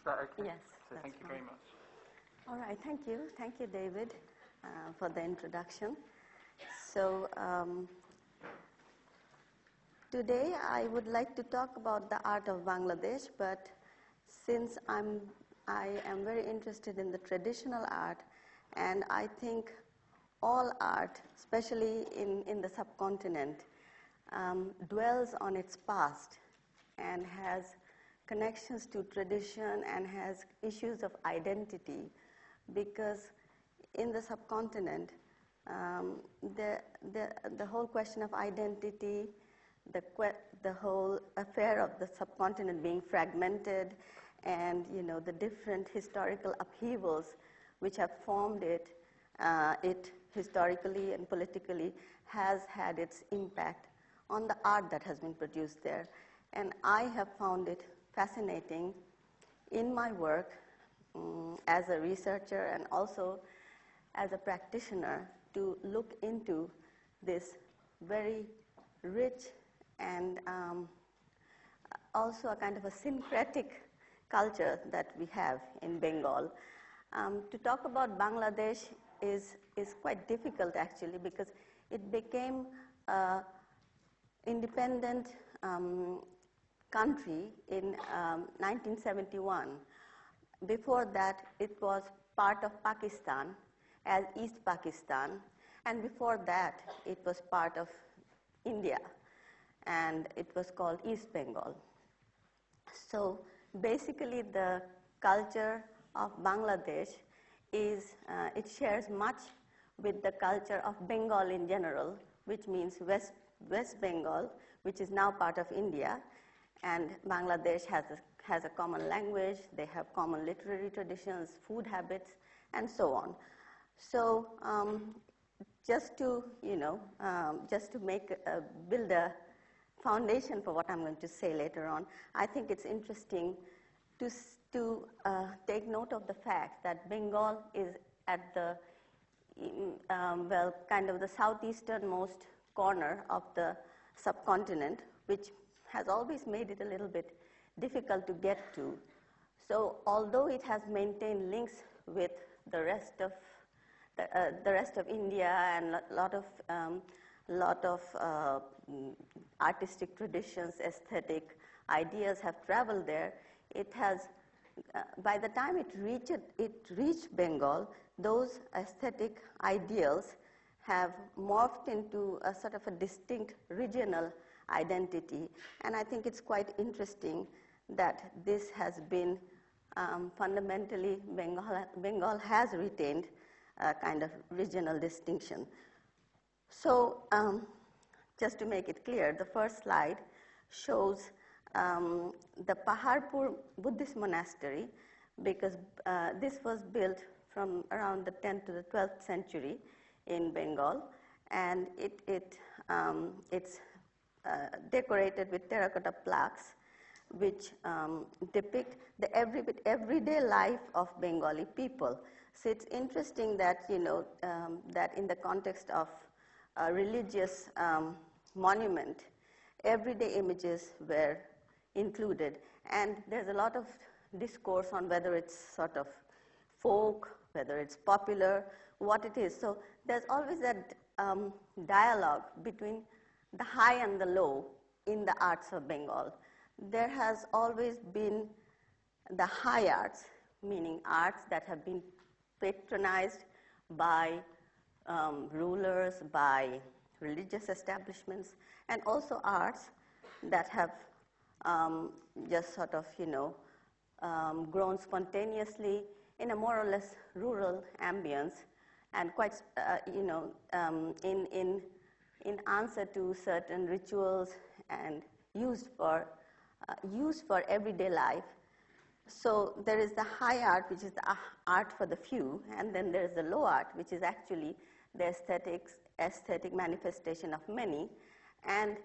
that okay? Yes. So thank you very much. All right, thank you. Thank you, David, for the introduction. So today I would like to talk about the art of Bangladesh, but since I am very interested in the traditional art, and I think all art, especially in the subcontinent, dwells on its past and has connections to tradition and has issues of identity, because in the subcontinent, the whole question of identity, the whole affair of the subcontinent being fragmented, and the different historical upheavals which have formed it historically and politically, has had its impact on the art that has been produced there. And I have found it fascinating in my work as a researcher and also as a practitioner to look into this very rich and also a kind of a syncretic culture that we have in Bengal. To talk about Bangladesh is quite difficult actually, because it became an independent country in 1971. Before that, it was part of Pakistan as East Pakistan, and before that, it was part of India, and it was called East Bengal. So basically, the culture of Bangladesh is, it shares much with the culture of Bengal in general, which means West Bengal, which is now part of India, and Bangladesh has a common language, they have common literary traditions, food habits, and so on. So just to build a foundation for what I'm going to say later on, I think it's interesting to take note of the fact that Bengal is at the kind of the southeasternmost corner of the subcontinent, which has always made it a little bit difficult to get to. So although it has maintained links with the rest of India, and a lot of artistic traditions, aesthetic ideas have traveled there, it has, by the time it reached Bengal, those aesthetic ideals have morphed into a sort of a distinct regional identity. And I think it's quite interesting that this has been fundamentally, Bengal has retained a kind of regional distinction. So just to make it clear, the first slide shows the Paharpur Buddhist monastery, because this was built from around the 10th to the 12th century in Bengal, and it's decorated with terracotta plaques which depict the everyday life of Bengali people. So it's interesting that that in the context of a religious monument, everyday images were included, and there's a lot of discourse on whether it's sort of folk, whether it's popular, what it is. So there's always that dialogue between the high and the low in the arts of Bengal. There has always been the high arts, meaning arts that have been patronized by rulers, by religious establishments, and also arts that have just sort of, grown spontaneously in a more or less rural ambience, and quite, in answer to certain rituals and used for everyday life. So there is the high art, which is the art for the few, and then there is the low art, which is actually the aesthetic manifestation of many. And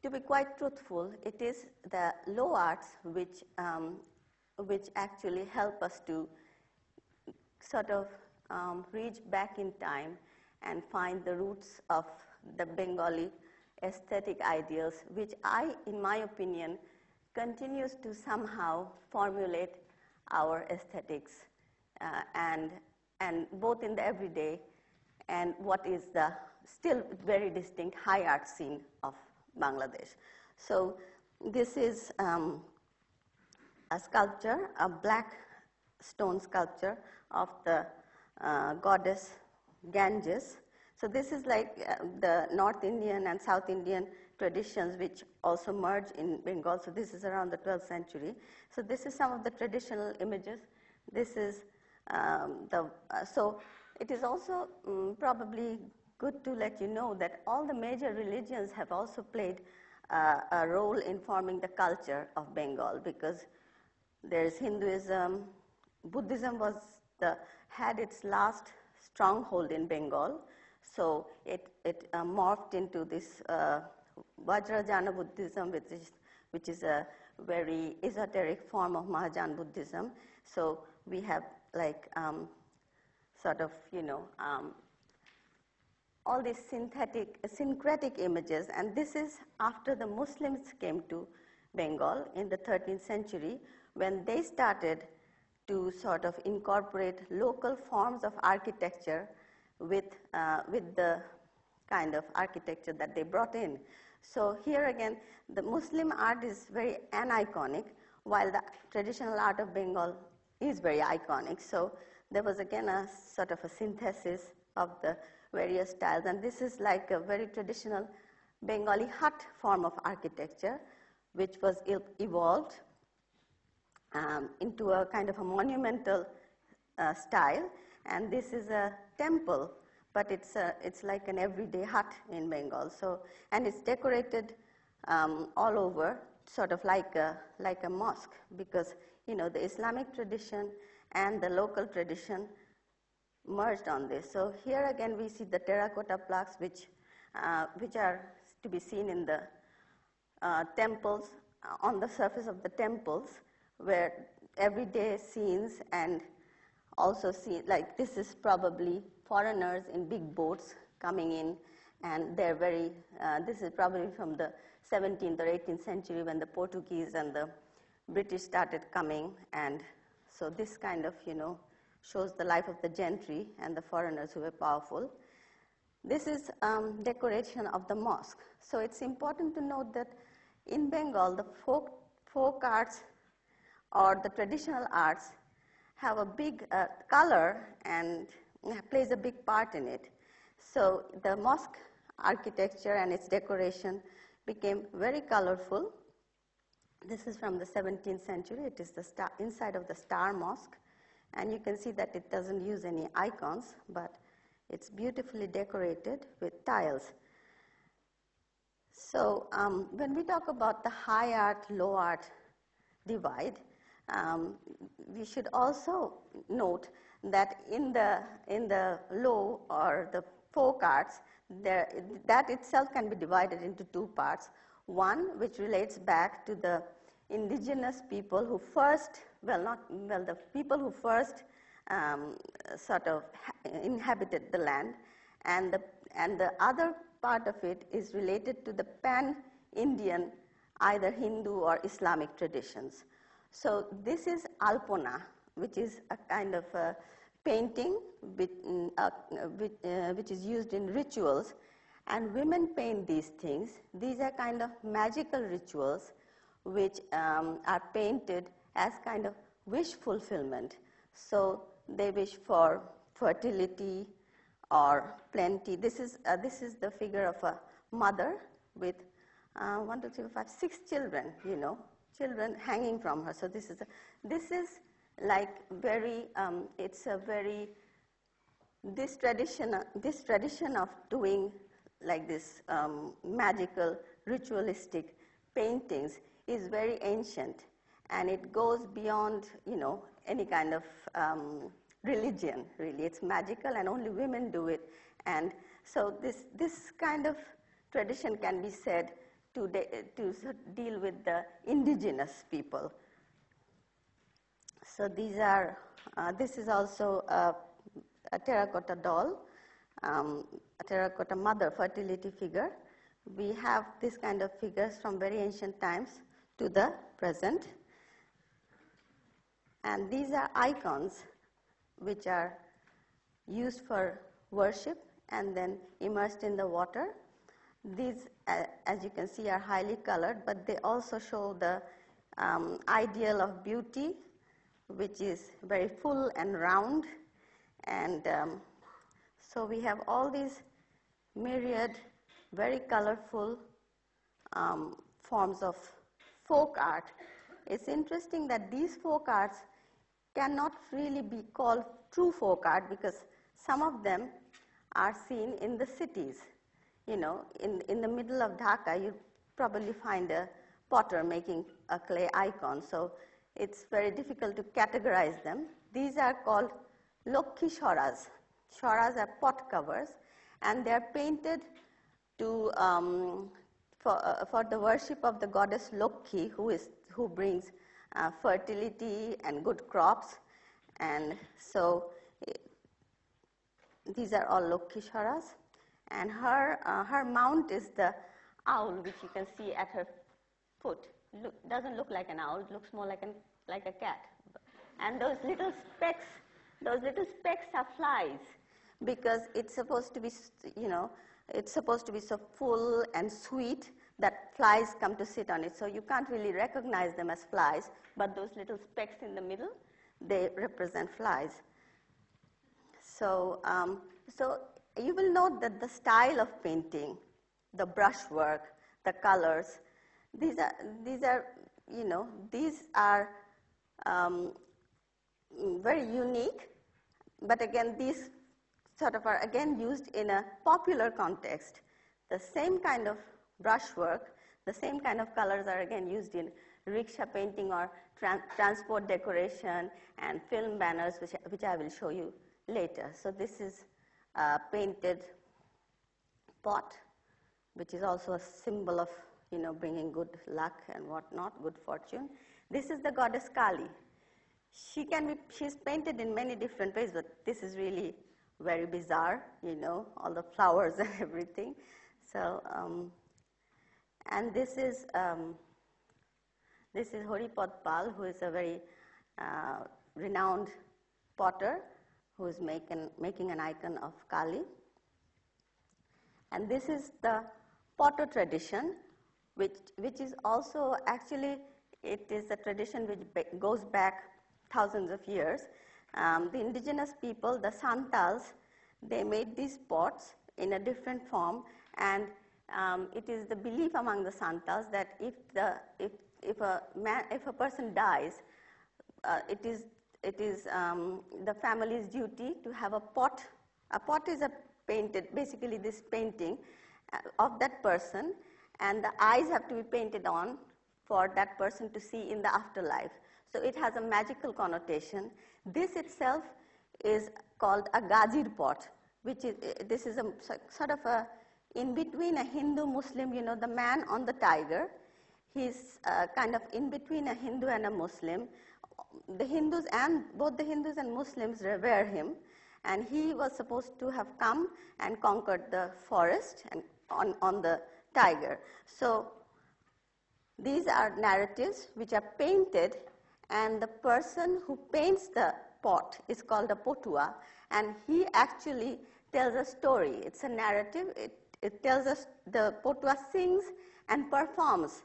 to be quite truthful, it is the low arts which actually help us to sort of reach back in time and find the roots of the Bengali aesthetic ideals, which in my opinion, continues to somehow formulate our aesthetics, and both in the everyday and what is the still very distinct high art scene of Bangladesh. So this is a sculpture, a black stone sculpture of the goddess Ganges. So this is like the North Indian and South Indian traditions which also merge in Bengal. So this is around the 12th century. So this is some of the traditional images. This is so it is also probably good to let you know that all the major religions have also played a role in forming the culture of Bengal, because there's Hinduism, Buddhism had its last stronghold in Bengal, so it morphed into this Vajrayana Buddhism, which is a very esoteric form of Mahajan Buddhism. So we have like sort of, all these syncretic images, and this is after the Muslims came to Bengal in the 13th century, when they started to sort of incorporate local forms of architecture with the kind of architecture that they brought in. So here again, the Muslim art is very aniconic, while the traditional art of Bengal is very iconic. So there was again a sort of a synthesis of the various styles, and this is like a very traditional Bengali hut form of architecture, which was evolved into a kind of a monumental style. And this is a temple, but it's like an everyday hut in Bengal. So, and it's decorated all over, sort of like a mosque, because the Islamic tradition and the local tradition merged on this. So here again we see the terracotta plaques which are to be seen in the temples, on the surface of the temples, where everyday scenes, and also see, like this is probably foreigners in big boats coming in, and they're very, this is probably from the 17th or 18th century when the Portuguese and the British started coming, and so this kind of, shows the life of the gentry and the foreigners who were powerful. This is decoration of the mosque. So it's important to note that in Bengal, the folk arts or the traditional arts have a big color and plays a big part in it. So the mosque architecture and its decoration became very colorful. This is from the 17th century. It is the inside of the Star Mosque. And you can see that it doesn't use any icons, but it's beautifully decorated with tiles. So when we talk about the high art, low art divide, we should also note that in the low or the folk arts, that itself can be divided into two parts. One which relates back to the indigenous people who first, the people who first sort of inhabited the land, and the other part of it is related to the pan-Indian, either Hindu or Islamic traditions. So this is Alpona, which is a kind of a painting which is used in rituals, and women paint these things. These are kind of magical rituals which are painted as kind of wish fulfillment. So they wish for fertility or plenty. This is the figure of a mother with 1, 2, 3, 4, 5, 6 children. Children hanging from her. So this is like very. It's a very this tradition of doing like this magical ritualistic paintings is very ancient, and it goes beyond any kind of religion. Really, it's magical, and only women do it. And so this kind of tradition can be said to deal with the indigenous people. So these are. This is also a terracotta doll, a terracotta mother fertility figure. We have this kind of figures from very ancient times to the present. And these are icons which are used for worship and then immersed in the water. These, as you can see, are highly colored, but they also show the ideal of beauty, which is very full and round. And so we have all these myriad, very colorful forms of folk art. It's interesting that these folk arts cannot really be called true folk art because some of them are seen in the cities. You know, in the middle of Dhaka, you probably find a potter making a clay icon. So it's very difficult to categorize them. These are called Lokhi shoras. Shoras are pot covers, and they are painted to for the worship of the goddess Lokhi, who brings fertility and good crops. And so these are all Lokhi shoras. And her mount is the owl, which you can see at her foot. Doesn't look like an owl; it looks more like a cat. And those little specks are flies, because it's supposed to be, you know, it's supposed to be so full and sweet that flies come to sit on it. So you can't really recognize them as flies, but those little specks in the middle, they represent flies. So, so you will note that the style of painting, the brushwork, the colors, these are you know, these are very unique. But again, these sort of are again used in a popular context. The same kind of brushwork, the same kind of colors are again used in rickshaw painting or transport decoration and film banners, which I will show you later. So this is a painted pot, which is also a symbol of, you know, bringing good luck and whatnot, good fortune. This is the goddess Kali. She's painted in many different ways, but this is really very bizarre, you know, all the flowers and everything. So, and this is Haripad Pal, who is a very renowned potter, who is making an icon of Kali. And this is the potter tradition, which is also actually, it is a tradition which goes back thousands of years. The indigenous people, the Santals, they made these pots in a different form, and it is the belief among the Santals that if a person dies, it is the family's duty to have a pot. A pot is basically this painting of that person, and the eyes have to be painted on for that person to see in the afterlife. So it has a magical connotation. This itself is called a gajir pot, which is, this is a sort of a, in between a Hindu-Muslim, you know, the man on the tiger. He's kind of in between a Hindu and a Muslim. Both the Hindus and Muslims revere him, and he was supposed to have come and conquered the forest and on the tiger. So these are narratives which are painted, and the person who paints the pot is called a potua, and he actually tells a story. It's a narrative. It tells us, the potua sings and performs,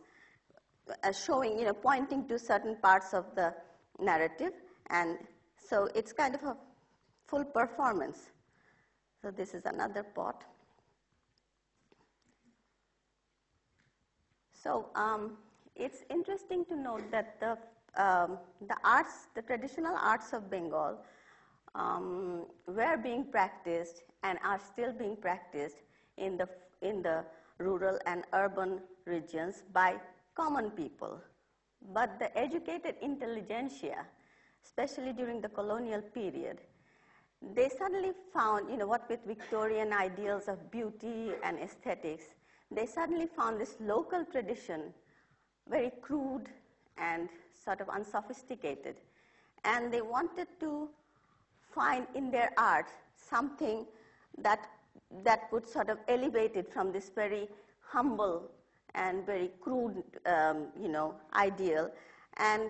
showing, you know, pointing to certain parts of the narrative, and so it's kind of a full performance. So this is another pot. So it's interesting to note that the traditional arts of Bengal were being practiced and are still being practiced in the rural and urban regions by common people. But the educated intelligentsia, especially during the colonial period, they suddenly found, you know, what with Victorian ideals of beauty and aesthetics, they suddenly found this local tradition very crude and sort of unsophisticated. And they wanted to find in their art something that would sort of elevate it from this very humble and very crude, you know, ideal. And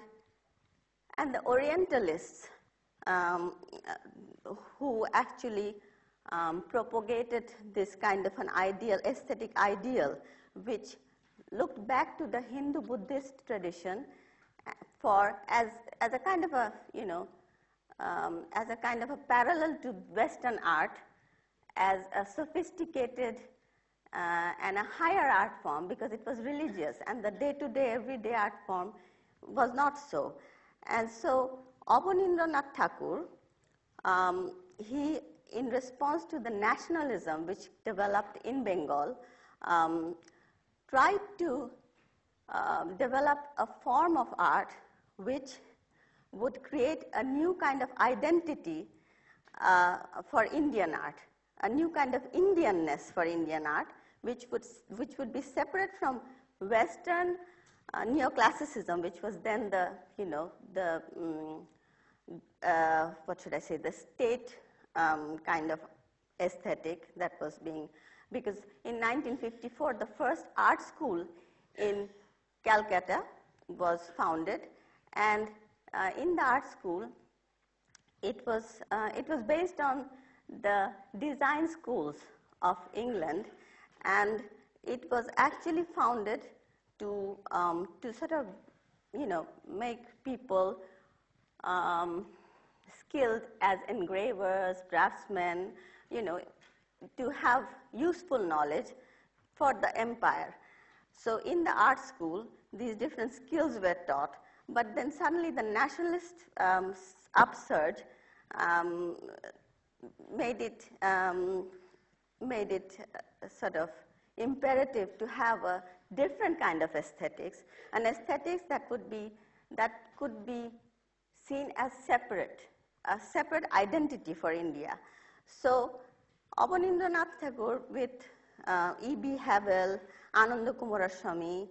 And the Orientalists who actually propagated this kind of an ideal, aesthetic ideal, which looked back to the Hindu-Buddhist tradition as a kind of a, as a kind of a parallel to Western art, as a sophisticated and a higher art form, because it was religious, and the day-to-day, everyday art form was not so. And so Abanindranath Thakur, he, in response to the nationalism which developed in Bengal, tried to develop a form of art which would create a new kind of identity for Indian art, a new kind of Indianness for Indian art, which would be separate from Western neoclassicism, which was then the, what should I say, the state kind of aesthetic that was being, because in 1954, the first art school in Calcutta was founded, and in the art school, it was based on the design schools of England, and it was actually founded to sort of, make people skilled as engravers, draftsmen, to have useful knowledge for the empire. So in the art school, these different skills were taught, but then suddenly the nationalist upsurge made it sort of imperative to have a different kind of aesthetics, an aesthetics that could be seen as a separate identity for India. So Abanindranath Tagore with E.B. Havel, Ananda Kumaraswamy,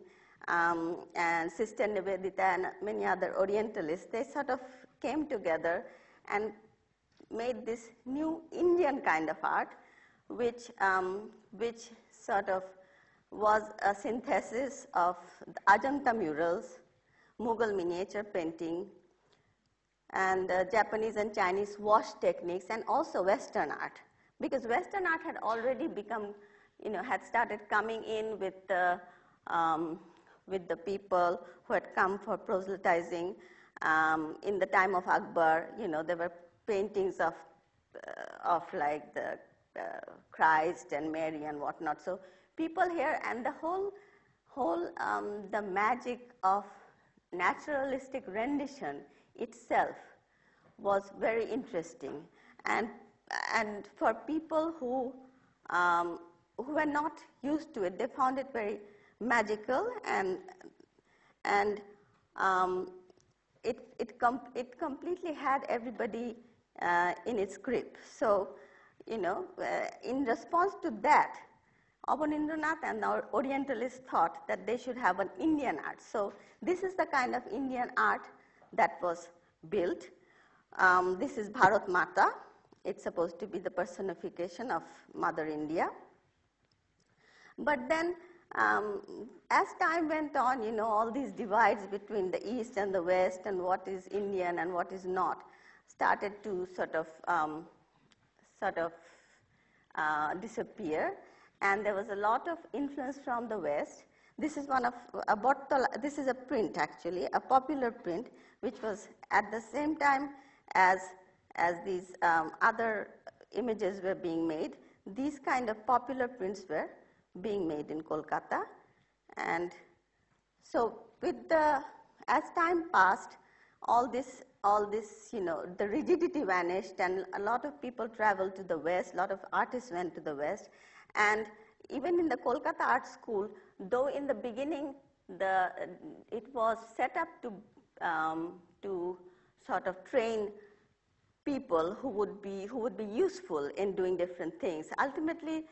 and Sister Nivedita and many other Orientalists, they sort of came together and made this new Indian kind of art, which sort of was a synthesis of the Ajanta murals, Mughal miniature painting, and Japanese and Chinese wash techniques, and also Western art. Because Western art had already become, had started coming in with the people who had come for proselytizing. In the time of Akbar, there were paintings of like the Christ and Mary and whatnot. So people here, and the whole the magic of naturalistic rendition itself was very interesting, and for people who were not used to it, they found it very magical, and it completely had everybody in its grip. So, in response to that, Abanindranath and the Orientalists thought that they should have an Indian art. So this is the kind of Indian art that was built. This is Bharat Mata. It's supposed to be the personification of Mother India. But then, as time went on, all these divides between the East and the West, and what is Indian and what is not, started to sort of disappear, and there was a lot of influence from the West. This is this is a print, actually, a popular print, which was at the same time as these other images were being made. These kind of popular prints were being made in Kolkata, and so as time passed, all this, the rigidity vanished, and a lot of people traveled to the West, a lot of artists went to the West, and even in the Kolkata Art School, though in the beginning it was set up to sort of train people who would be useful in doing different things. Ultimately,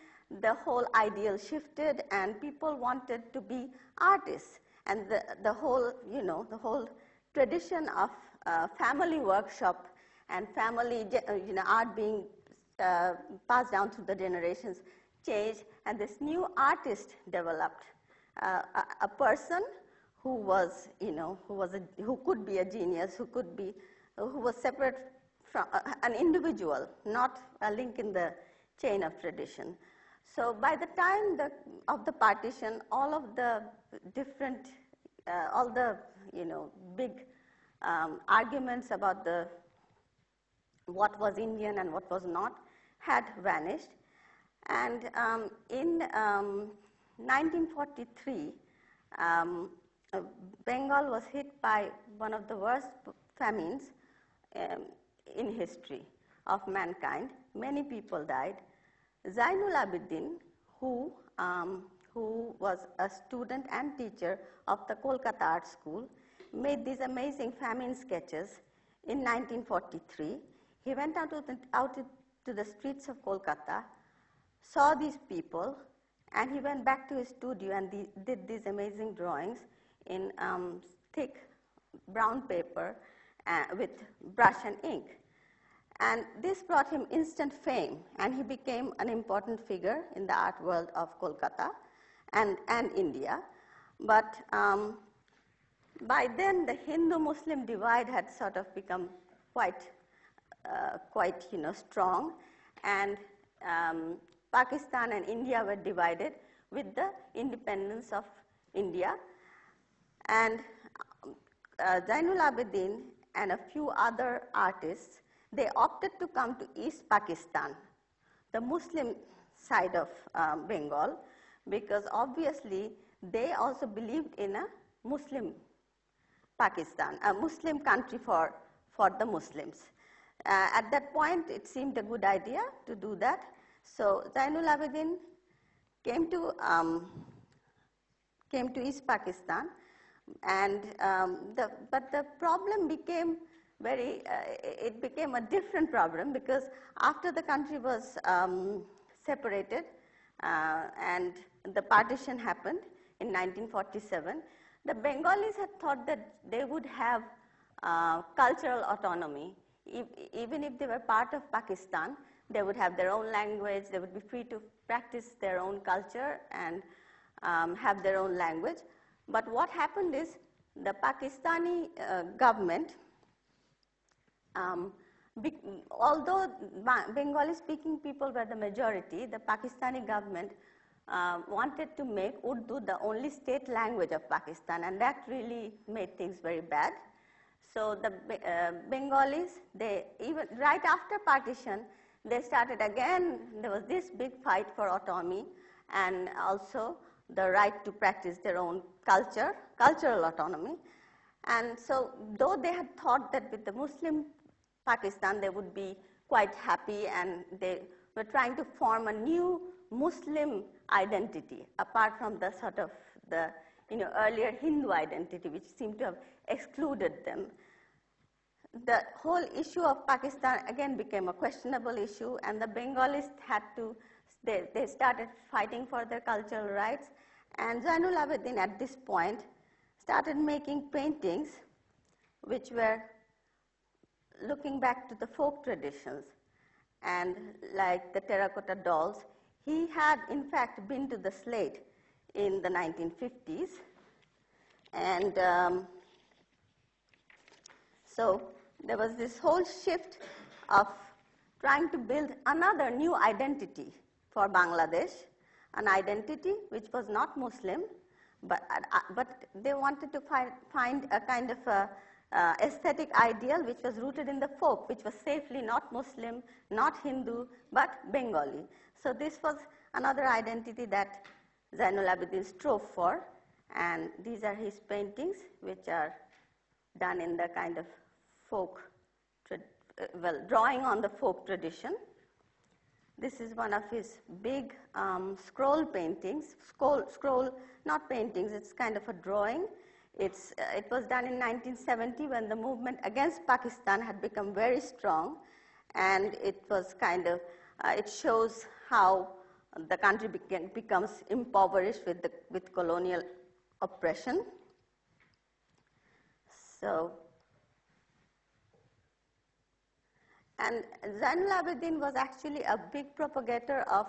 the whole ideal shifted, and people wanted to be artists, and the whole tradition of family workshop and family art being passed down through the generations changed, and this new artist developed, a person who was, who could be a genius, who was separate from an individual, not a link in the chain of tradition. So by the time of the partition, all of the different, all the big arguments about what was Indian and what was not had vanished. And in 1943, Bengal was hit by one of the worst famines in history of mankind. Many people died. Zainul Abidin, who was a student and teacher of the Kolkata Art School, made these amazing famine sketches in 1943. He went out to the streets of Kolkata, saw these people, and he went back to his studio and did these amazing drawings in thick brown paper with brush and ink. And this brought him instant fame, and he became an important figure in the art world of Kolkata and India. But by then, the Hindu-Muslim divide had sort of become quite strong, and Pakistan and India were divided with the independence of India. And Zainul Abidin and a few other artists, they opted to come to East Pakistan, the Muslim side of Bengal, because obviously they also believed in a Muslim Pakistan, a Muslim country for the Muslims. At that point, it seemed a good idea to do that. So Zainul Abidin came to East Pakistan, and but the problem became it became a different problem, because after the country was separated and the partition happened in 1947, the Bengalis had thought that they would have cultural autonomy. Even if they were part of Pakistan, they would have their own language, they would be free to practice their own culture and have their own language. But what happened is the Pakistani government, although Bengali-speaking people were the majority, the Pakistani government wanted to make Urdu the only state language of Pakistan, and that really made things very bad. So the Bengalis, even right after partition, they started again, there was this big fight for autonomy and also the right to practice their own culture, cultural autonomy. And so though they had thought that with the Muslim Pakistan they would be quite happy, and they were trying to form a new Muslim identity apart from the sort of the earlier Hindu identity, which seemed to have excluded them. The whole issue of Pakistan again became a questionable issue, and the Bengalis had to, they started fighting for their cultural rights. And Zainul Abidin at this point started making paintings which were looking back to the folk traditions, and like the terracotta dolls. He had in fact been to the Slade in the 1950s, and so there was this whole shift of trying to build another new identity for Bangladesh, an identity which was not Muslim, but they wanted to find a kind of a aesthetic ideal which was rooted in the folk, which was safely not Muslim, not Hindu, but Bengali. So this was another identity that Zainul Abidin strove for, and these are his paintings, which are done in the kind of folk, drawing on the folk tradition. This is one of his big scroll paintings, scroll, not paintings, it's kind of a drawing. It was done in 1970 when the movement against Pakistan had become very strong, and it was kind of, it shows how the country becomes impoverished with colonial oppression. So, and Zainul Abidin was actually a big propagator of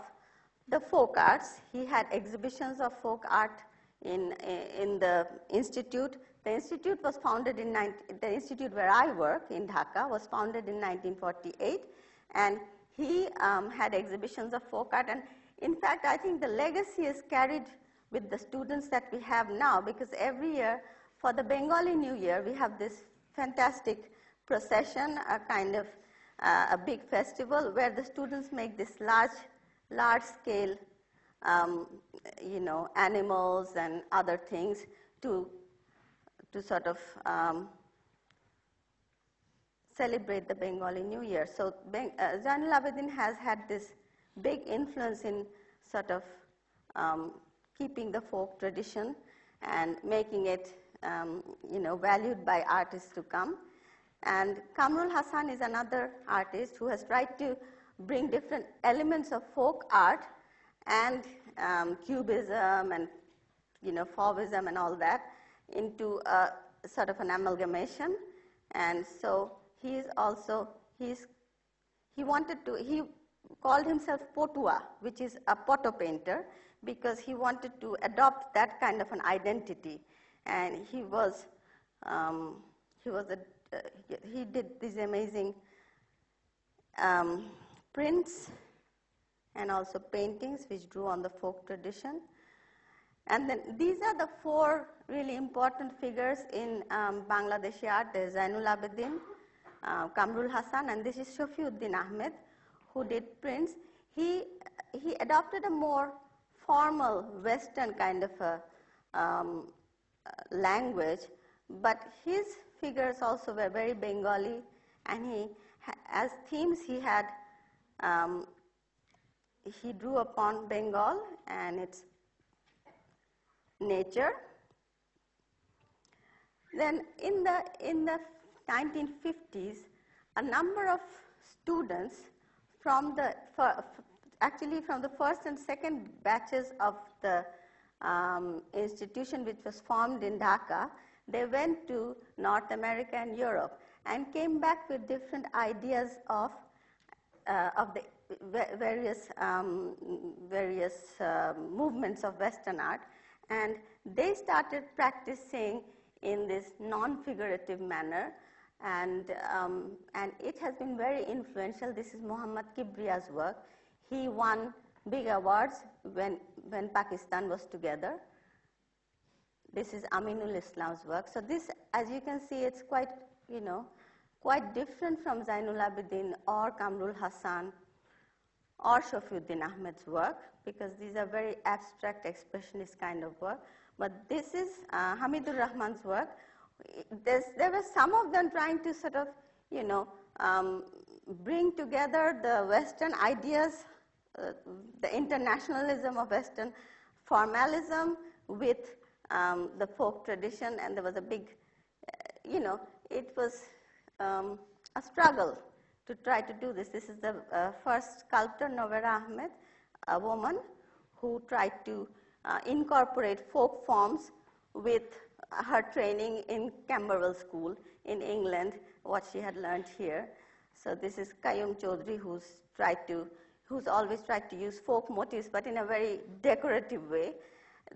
the folk arts. He had exhibitions of folk art in the institute. The institute was founded the institute where I work in Dhaka was founded in 1948, and he had exhibitions of folk art. And in fact, I think the legacy is carried with the students that we have now, because every year for the Bengali New Year, we have this fantastic procession, a kind of a big festival where the students make this large scale animals and other things to sort of celebrate the Bengali New Year. So Zainul Abidin has had this big influence in sort of keeping the folk tradition and making it valued by artists to come. And Kamrul Hasan is another artist who has tried to bring different elements of folk art and cubism and Fauvism and all that into a sort of an amalgamation. And so he called himself Potua, which is a poto painter, because he wanted to adopt that kind of an identity. And he did these amazing prints and also paintings which drew on the folk tradition. And then these are the four really important figures in Bangladeshi art. There's Zainul Abidin, Kamrul Hasan, and this is Shafiuddin Ahmed, who did prints. He adopted a more formal Western kind of a language, but his figures also were very Bengali, and as themes he drew upon Bengal and its nature. Then in the 1950s, a number of students from the first and second batches of the institution, which was formed in Dhaka, they went to North America and Europe and came back with different ideas of the various movements of Western art, and they started practicing in this non-figurative manner, and it has been very influential. This is Muhammad Kibriya's work. He won big awards when Pakistan was together. This is Aminul Islam's work. So this, as you can see, it's quite different from Zainul Abidin or Kamrul Hasan or Shafiuddin Ahmed's work, because these are very abstract expressionist kind of work. But this is Hamidur Rahman's work. There were some of them trying to sort of, bring together the Western ideas, the internationalism of Western formalism with the folk tradition, and there was a big, it was a struggle to try to do this. This is the first sculptor, Novera Ahmed, a woman who tried to incorporate folk forms with her training in Camberwell School in England, what she had learned here. So this is Qayyum Chaudhry, who's always tried to use folk motifs, but in a very decorative way.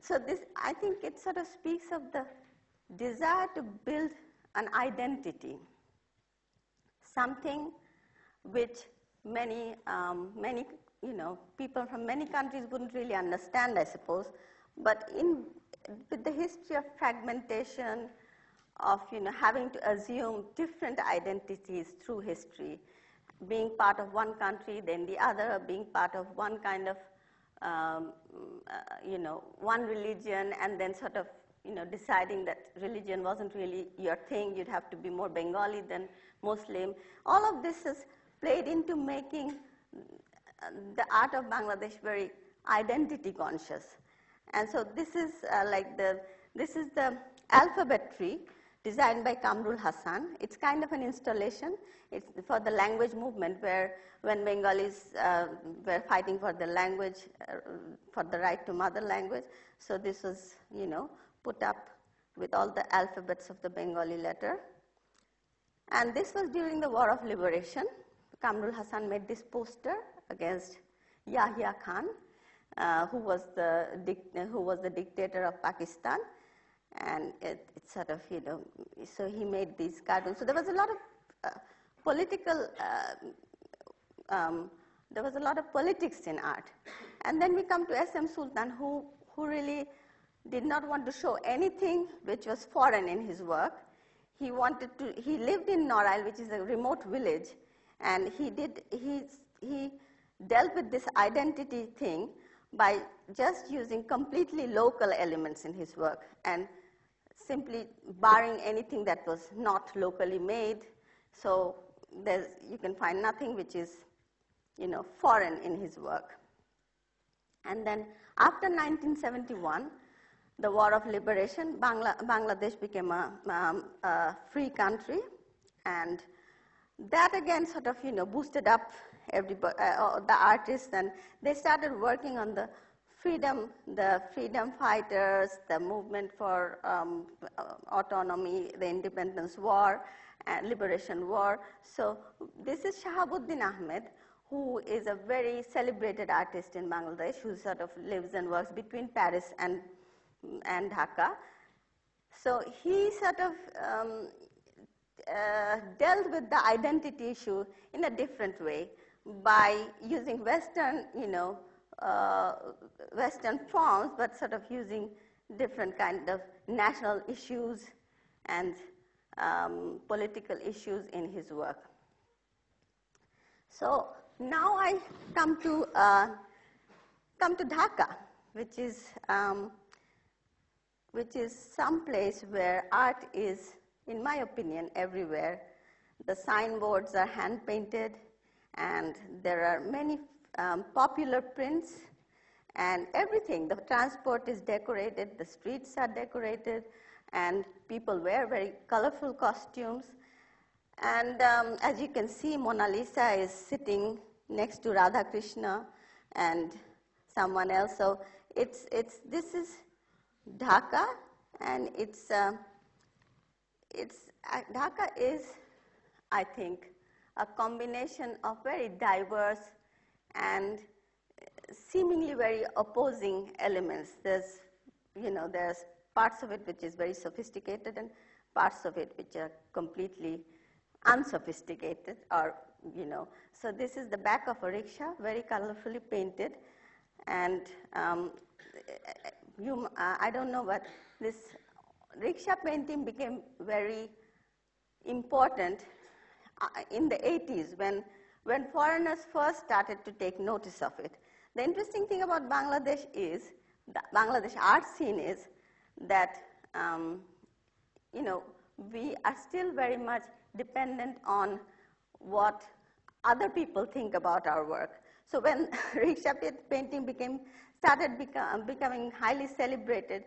So this, I think it sort of speaks of the desire to build an identity, something which many people from many countries wouldn't really understand, I suppose. But with the history of fragmentation, of having to assume different identities through history, being part of one country, then the other, being part of one kind of one religion, and then sort of deciding that religion wasn't really your thing, you'd have to be more Bengali than Muslim. All of this is played into making the art of Bangladesh very identity conscious. And so this is this is the alphabet tree designed by Kamrul Hasan. It's kind of an installation. It's for the language movement, where when Bengalis were fighting for the language, for the right to mother language. So this was, put up with all the alphabets of the Bengali letter. And this was during the War of Liberation. Kamrul Hasan made this poster against Yahya Khan. who was the dictator of Pakistan, and it's sort of, so he made these cartoons. So there was a lot of there was a lot of politics in art. And then we come to S.M. Sultan, who really did not want to show anything which was foreign in his work. He lived in Norail, which is a remote village, and he dealt with this identity thing by just using completely local elements in his work and simply barring anything that was not locally made. So you can find nothing which is, foreign in his work. And then after 1971, the War of Liberation, Bangladesh became a free country, and that again sort of, boosted up everybody, the artists, and they started working on the freedom fighters, the movement for autonomy, the independence war, and liberation war. So this is Shahabuddin Ahmed, who is a very celebrated artist in Bangladesh, who sort of lives and works between Paris and Dhaka. So he sort of dealt with the identity issue in a different way by using Western, Western forms, but sort of using different kind of national issues and political issues in his work. So now I come to Dhaka, which is some place where art is, in my opinion, everywhere. The signboards are hand painted, and there are many popular prints, and everything. The transport is decorated, the streets are decorated, and people wear very colorful costumes. And as you can see, Mona Lisa is sitting next to Radha Krishna and someone else. So this is Dhaka, and Dhaka is, I think, a combination of very diverse and seemingly very opposing elements. There's parts of it which is very sophisticated and parts of it which are completely unsophisticated, or So this is the back of a rickshaw, very colorfully painted, and I don't know, but this rickshaw painting became very important in the 80s when foreigners first started to take notice of it. The interesting thing about Bangladesh is, the Bangladesh art scene is that, we are still very much dependent on what other people think about our work. So when rickshaw painting started becoming highly celebrated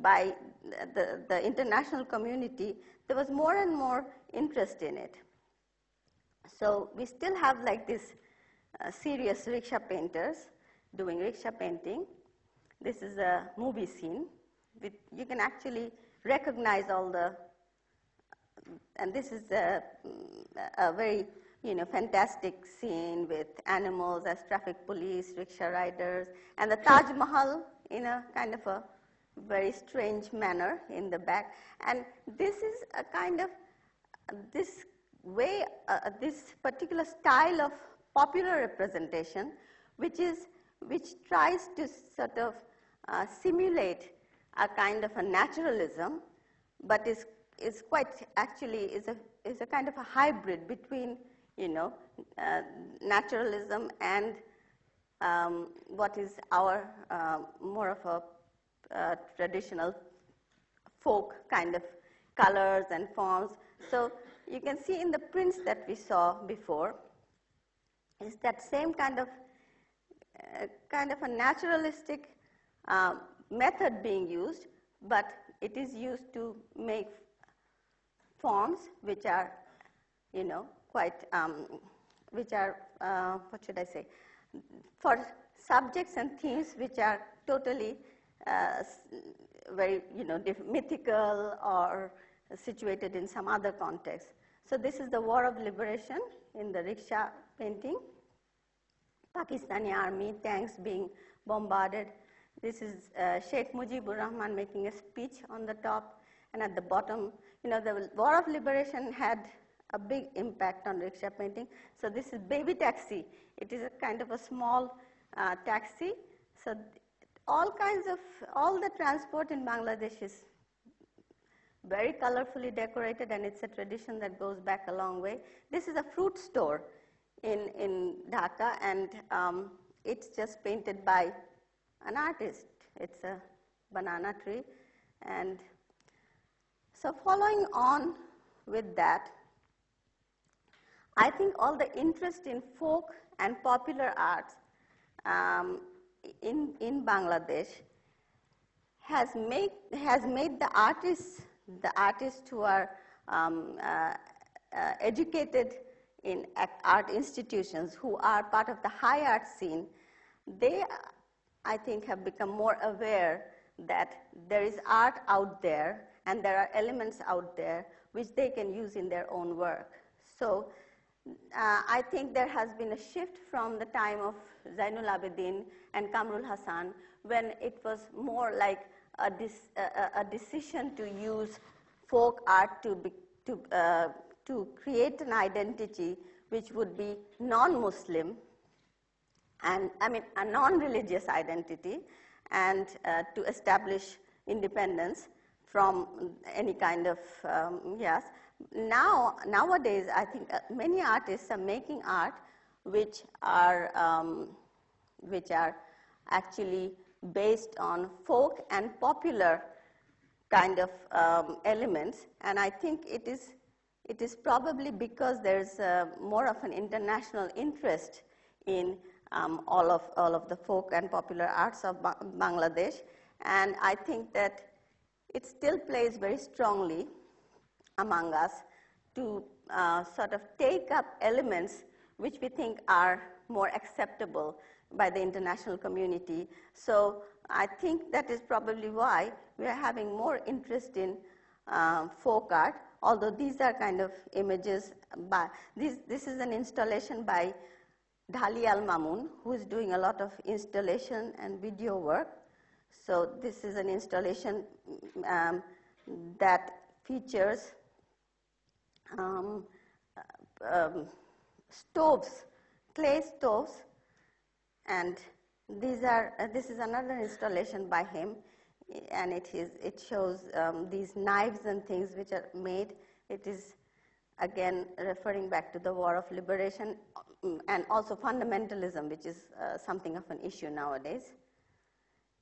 by the international community, there was more and more interest in it. So we still have like this serious rickshaw painters doing rickshaw painting. This is a movie scene. You can actually recognize all the, and this is a very fantastic scene with animals as traffic police, rickshaw riders, and the Taj Mahal in a kind of a very strange manner in the back. And this is a kind of, this particular style of popular representation, which tries to sort of simulate a kind of a naturalism, but is quite actually is a kind of a hybrid between naturalism and what is our more of a traditional folk kind of colors and forms. So you can see in the prints that we saw before is that same kind of a naturalistic method being used, but it is used to make forms which are, quite, which are, what should I say, for subjects and themes which are totally very, mythical or situated in some other context. So this is the War of Liberation in the rickshaw painting. Pakistani army, tanks being bombarded. This is Sheikh Mujibur Rahman making a speech on the top, and at the bottom, the War of Liberation had a big impact on rickshaw painting. So this is baby taxi. It is a kind of a small taxi. So all the transport in Bangladesh is very colorfully decorated, and it's a tradition that goes back a long way. This is a fruit store in Dhaka, and it's just painted by an artist. It's a banana tree. And so following on with that, I think all the interest in folk and popular arts in Bangladesh has made the artists who are educated in art institutions, who are part of the high art scene, they, I think, have become more aware that there is art out there and there are elements out there which they can use in their own work. So I think there has been a shift from the time of Zainul Abidin and Kamrul Hassan, when it was more like a decision to use folk art to create an identity which would be non-Muslim, and I mean a non-religious identity, and to establish independence from any kind of yes. Nowadays, I think many artists are making art which are actually based on folk and popular kind of elements, and I think it is probably because there's more of an international interest in all of the folk and popular arts of Bangladesh, and I think that it still plays very strongly among us to sort of take up elements which we think are more acceptable by the international community. So I think that is probably why we are having more interest in folk art, although these are kind of images by, this is an installation by Dhali Al-Mamun, who is doing a lot of installation and video work. So this is an installation that features stoves, clay stoves, and this is another installation by him, and it shows these knives and things which are made. It is again referring back to the War of Liberation and also fundamentalism, which is something of an issue nowadays.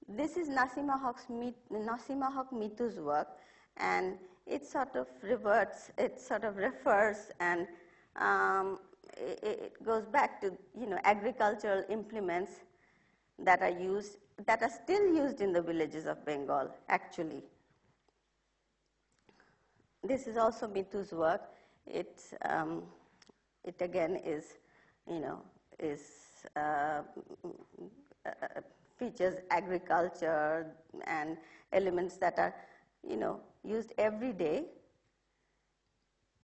This is Nasima Haq Mitu's work, and it sort of refers, and it goes back to agricultural implements that are still used in the villages of Bengal, actually. This is also Mitu's work. It again is, features agriculture and elements that are, used every day.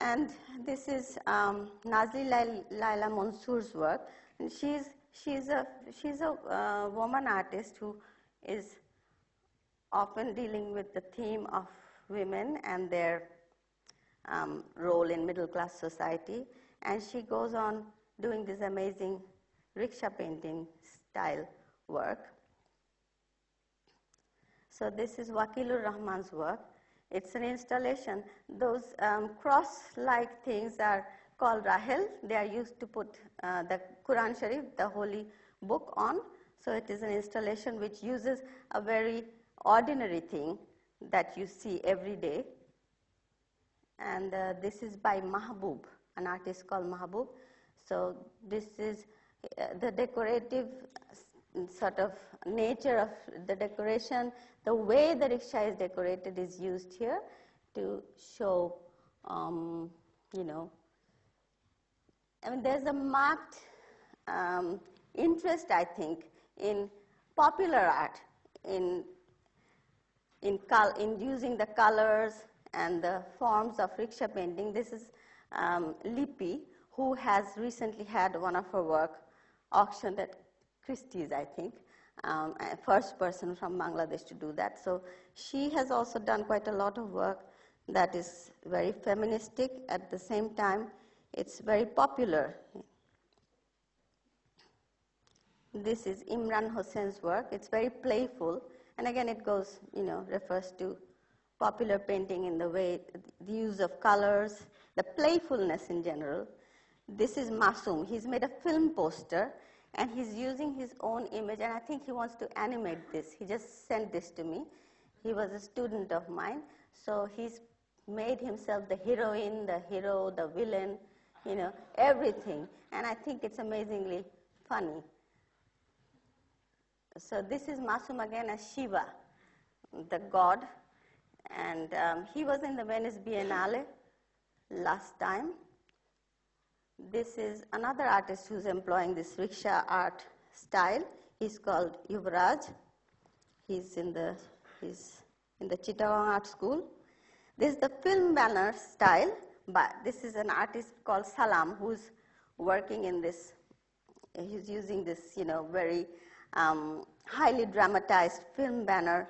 And this is Nazli Laila Mansoor's work, and she's a woman artist who is often dealing with the theme of women and their role in middle class society, and she goes on doing this amazing rickshaw painting style work. So this is Wakilur Rahman's work. It's an installation. Those cross-like things are called rahel. They are used to put the Quran Sharif, the holy book, on. So it is an installation which uses a very ordinary thing that you see every day. And this is by Mahbub, an artist called Mahbub. So this is the decorative sort of nature of the decoration. The way the rickshaw is decorated is used here to show, there's a marked interest, I think, in popular art, in using the colors and the forms of rickshaw painting. This is Lipi, who has recently had one of her work auctioned at Christie's, I think. first person from Bangladesh to do that. So she has also done quite a lot of work that is very feministic. At the same time, it's very popular. This is Imran Hossain's work. It's very playful. And again, it goes, refers to popular painting in the way, the use of colors, the playfulness in general. This is Masoom. He's made a film poster, and he's using his own image, and I think he wants to animate this. He just sent this to me. He was a student of mine, so he's made himself the heroine, the hero, the villain, everything. And I think it's amazingly funny. So this is Masoom again as Shiva, the god. And he was in the Venice Biennale last time. This is another artist who's employing this rickshaw art style. He's called Yuvraj. He's in the Chittagong Art School. This is the film banner style, but this is an artist called Salam who's working in this. He's using this, very highly dramatized film banner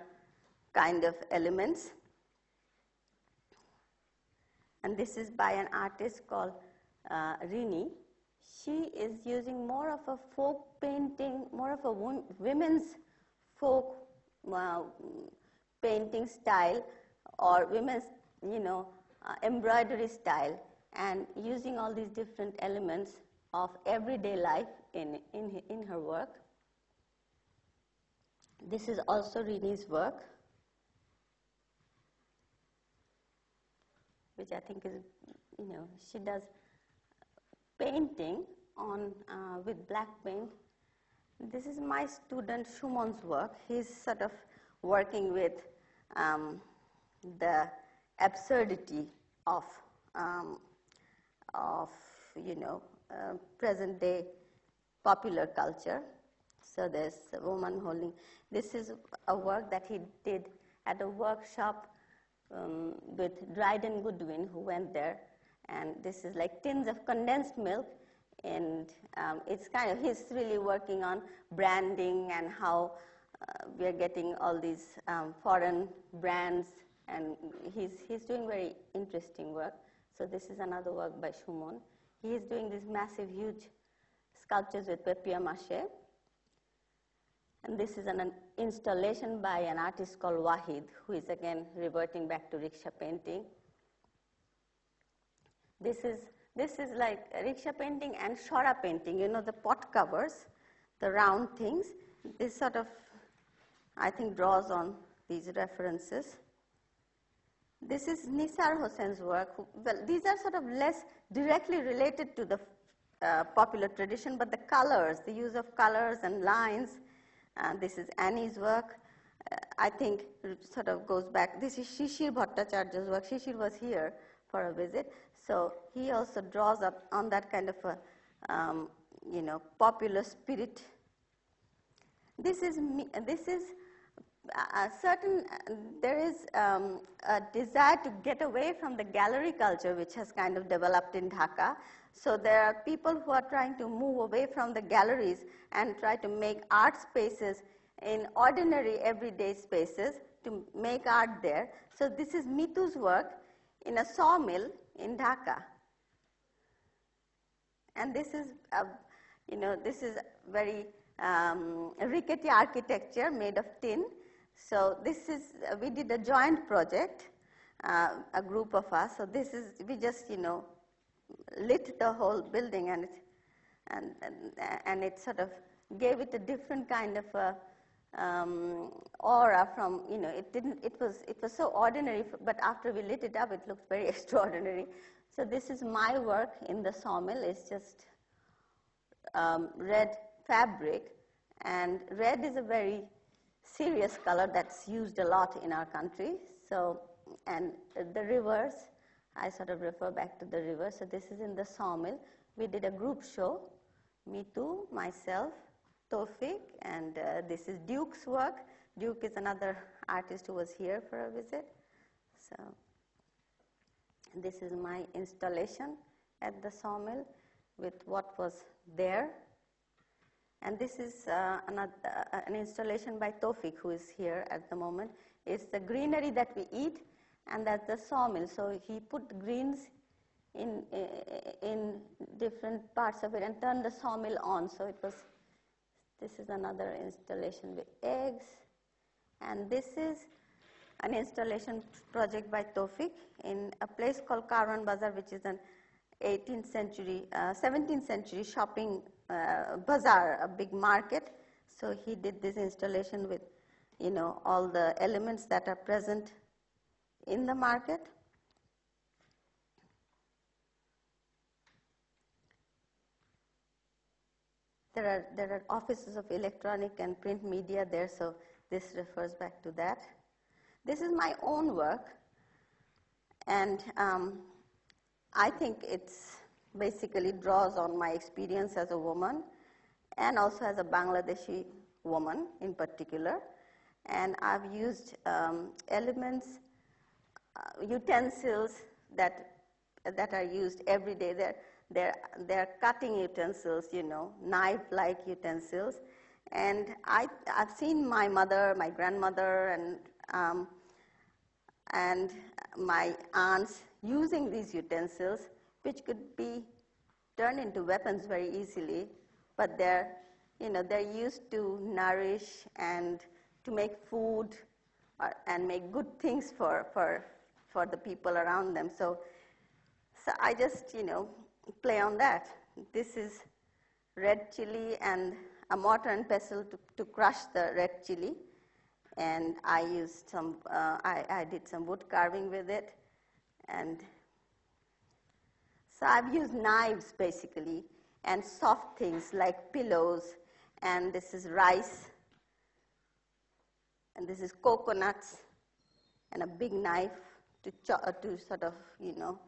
kind of elements. And this is by an artist called Rini. She is using more of a folk painting, more of a women's folk painting style, or women's, embroidery style, and using all these different elements of everyday life in her work. This is also Rini's work, which I think is, she does painting on with black paint. This is my student Shumon's work. He's sort of working with the absurdity of present day popular culture. So there's a woman holding. This is a work that he did at a workshop with Dryden Goodwin, who went there. And this is like tins of condensed milk. And it's he's really working on branding and how we are getting all these foreign brands. And he's doing very interesting work. So this is another work by Shumon. He is doing these massive, huge sculptures with papier-mâché. And this is an installation by an artist called Wahid, who is again reverting back to rickshaw painting. This is like rickshaw painting and shora painting, the pot covers, the round things. This sort of, I think, draws on these references. This is Nisar Hossain's work. Well, these are sort of less directly related to the popular tradition, but the colors, the use of colors and lines. This is Annie's work. I think sort of goes back. This is Shishir Bhattacharya's work. Shishir was here for a visit. So he also draws up on that kind of a, popular spirit. This is a certain, there is a desire to get away from the gallery culture which has kind of developed in Dhaka. So there are people who are trying to move away from the galleries and try to make art spaces in ordinary everyday spaces to make art there. So this is Mitu's work in a sawmill in Dhaka. And this is, this is very rickety architecture made of tin. So this is, we did a joint project, a group of us. So this is, we just, lit the whole building, and it sort of gave it a different kind of a, aura from, it was so ordinary, but after we lit it up, it looked very extraordinary. So this is my work in the sawmill. It's just red fabric, and red is a very serious color that's used a lot in our country. So, and the rivers, I sort of refer back to the river. So this is in the sawmill. We did a group show, me too, myself, Tawfiq, and this is Duke's work. Duke is another artist who was here for a visit. So this is my installation at the sawmill with what was there. And this is an installation by Tawfiq, who is here at the moment. It's the greenery that we eat, and that's the sawmill. So he put greens in different parts of it and turned the sawmill on. So it was, this is another installation with eggs. And this is an installation project by Tawfiq in a place called Karwan Bazaar, which is an 18th century, 17th century shopping bazaar, a big market. So he did this installation with, you know, all the elements that are present in the market. There are offices of electronic and print media there, so this refers back to that. This is my own work, and I think it's basically draws on my experience as a woman and also as a Bangladeshi woman in particular. And I've used elements, utensils that are used every day. They're cutting utensils, you know, knife-like utensils. And I've seen my mother, my grandmother, and my aunts using these utensils, which could be turned into weapons very easily, but they're used to nourish and to make food and make good things for the people around them. So I just, you know, play on that. This is red chili and a mortar and pestle to crush the red chili. And I used some, I did some wood carving with it. And so I've used knives basically and soft things like pillows. And this is rice. And this is coconuts and a big knife to sort of, you know,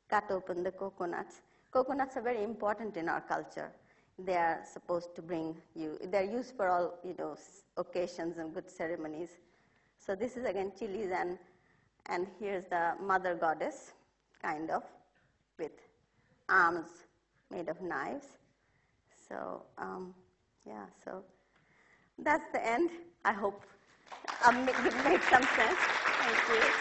cut open the coconuts. Coconuts are very important in our culture. They are supposed to bring you, they're used for all, you know, occasions and good ceremonies. So this is again chilies, and here's the mother goddess, kind of, with arms made of knives. So, yeah, so that's the end. I hope it made some sense. Thank you.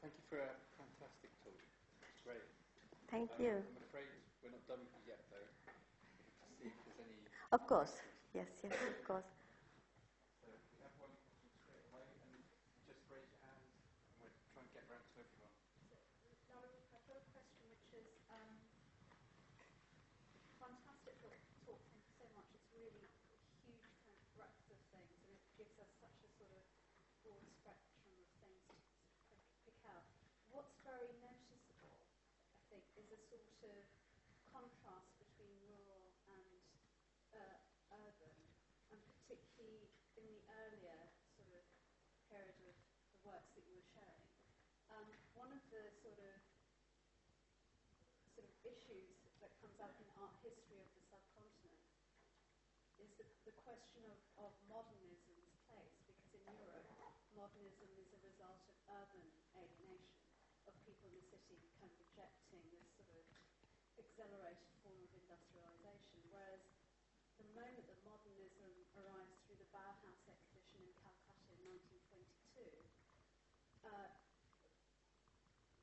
Thank you for a fantastic talk. It's great. Thank you. I'm afraid we're not done yet, though. To see if there's any. Of course. Yes, of course. So we have one question straight away, and just raise your hand, and we'll try and get round to everyone. Lala, I've got a question which is fantastic talk. Thank you so much. It's really a huge kind of breadth of things, and it gives us such a sort of broad spectrum of things to pick out. What's very noticeable, I think, is a sort of contrast between rural and urban, and particularly in the earlier sort of period of the works that you were showing. One of the sort of issues that comes up in art history of the subcontinent is the question of modernism's place, because in Europe, modernism is a result of urban alienation, of people in the city kind of rejecting this sort of accelerated form of industrialization, whereas the moment that modernism arrives through the Bauhaus exhibition in Calcutta in 1922,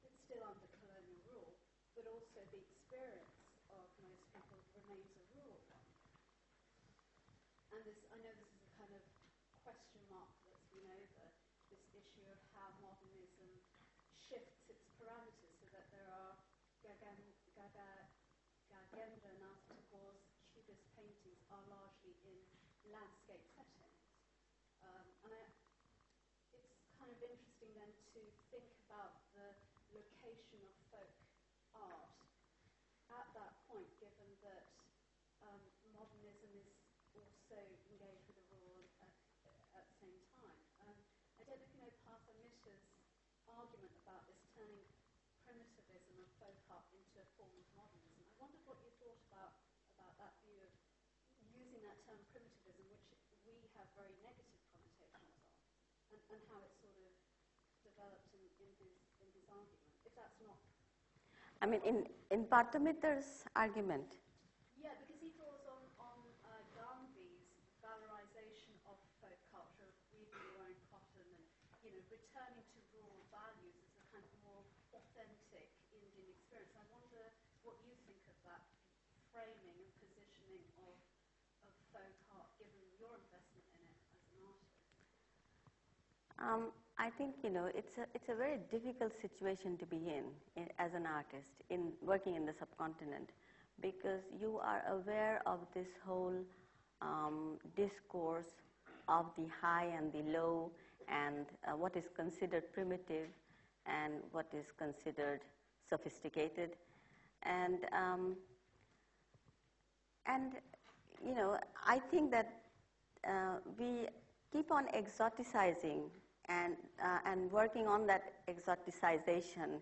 it's still under colonial rule, but also the experience of most people remains a rural one. And I know this is a kind of question mark that's been over this issue of how modernism shifts its parameters so that there are Nath Tagore's Cubist paintings are largely in landscape settings. It's kind of interesting then to think about the location of folk art at that point, given that modernism is also engaged with the rural at the same time. I don't know if you know Partha Mishra's argument about this turning primitivism of folk art into a form of modernism. I wondered what you thought about that view of using that term primitivism, which we have very negative connotations of. and how it sort of developed in his argument. If that's not... I mean, in Parthamitter's argument. Yeah, because he draws on Gandhi's valorization of folk culture, weaving your own cotton and, returning to rural values as a kind of more authentic Indian experience. I wonder what you think of that framing and positioning of folk art, given your investment in it as an artist. I think, it's a very difficult situation to be in as an artist, in working in the subcontinent, because you are aware of this whole discourse of the high and the low, and what is considered primitive and what is considered sophisticated. And I think that we keep on exoticizing and working on that exoticization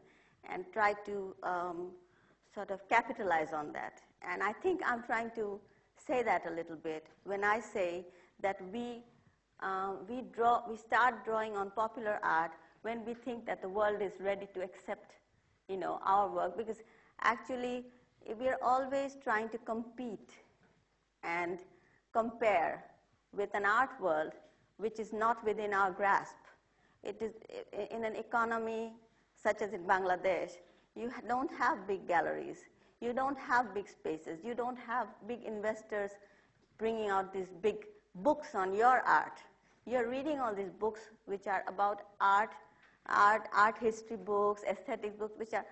and try to sort of capitalize on that. And I think I'm trying to say that a little bit when I say that we start drawing on popular art when we think that the world is ready to accept, our work, because actually we are always trying to compete and compare with an art world which is not within our grasp. It is in an economy such as in Bangladesh, you don't have big galleries, you don't have big spaces, you don't have big investors bringing out these big books on your art. You're reading all these books which are about art history books, aesthetic books, which are,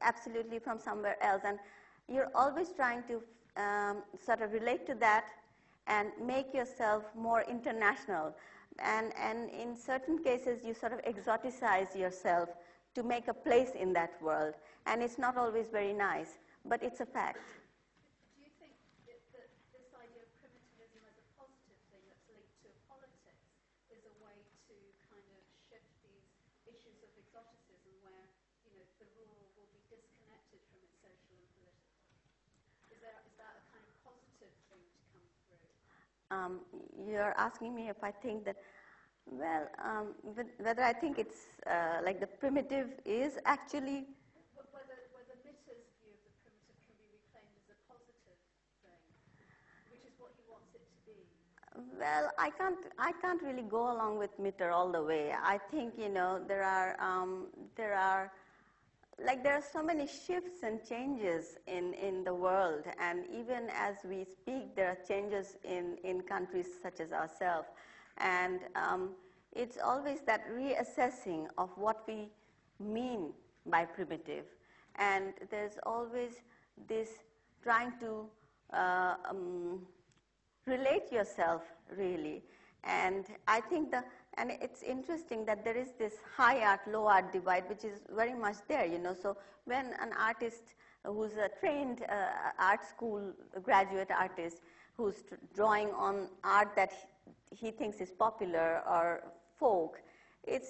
absolutely from somewhere else. And you're always trying to sort of relate to that and make yourself more international. And in certain cases, you sort of exoticize yourself to make a place in that world. And it's not always very nice, but it's a fact. Do you think that this idea of primitivism as a positive thing that's linked to politics is a way to kind of shift these issues of exoticism where, the rural will be disconnected from its social and political? Is that a kind of positive thing to come through? You're asking me if I think that, well, whether I think it's like the primitive is actually... Whether Mitter's view of the primitive can be reclaimed as a positive thing, which is what he wants it to be. Well, I can't really go along with Mitter all the way. I think, there are so many shifts and changes in the world, and even as we speak, there are changes in countries such as ourselves. And it's always that reassessing of what we mean by primitive. And there's always this trying to relate yourself, really. And I think and it's interesting that there is this high art, low art divide, which is very much there, So when an artist who's a trained art school graduate artist who's drawing on art that he thinks is popular or folk, well,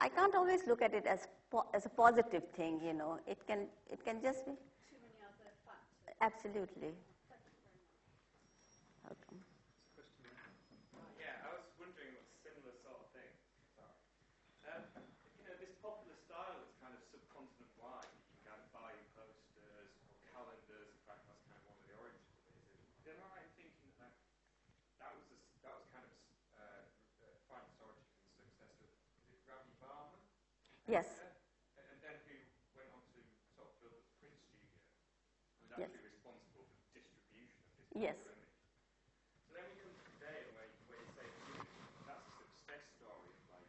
I can't always look at it as a positive thing, It can just be Too many other factors. absolutely. Thank you very much. Welcome. Yeah, I was wondering what similar sort of thing. This popular style that's kind of subcontinent-wide, you can kind of buy in posters or calendars. In fact, that's kind of one of the origins of it. Am I right in thinking that that was kind of find its origin in the success of, is it Ravi Varma? Yes. And then who went on to sort of build the print studio, and was Yes. actually responsible for the distribution of this Yes. popular image. So then we come to today, and where you say that's a success story of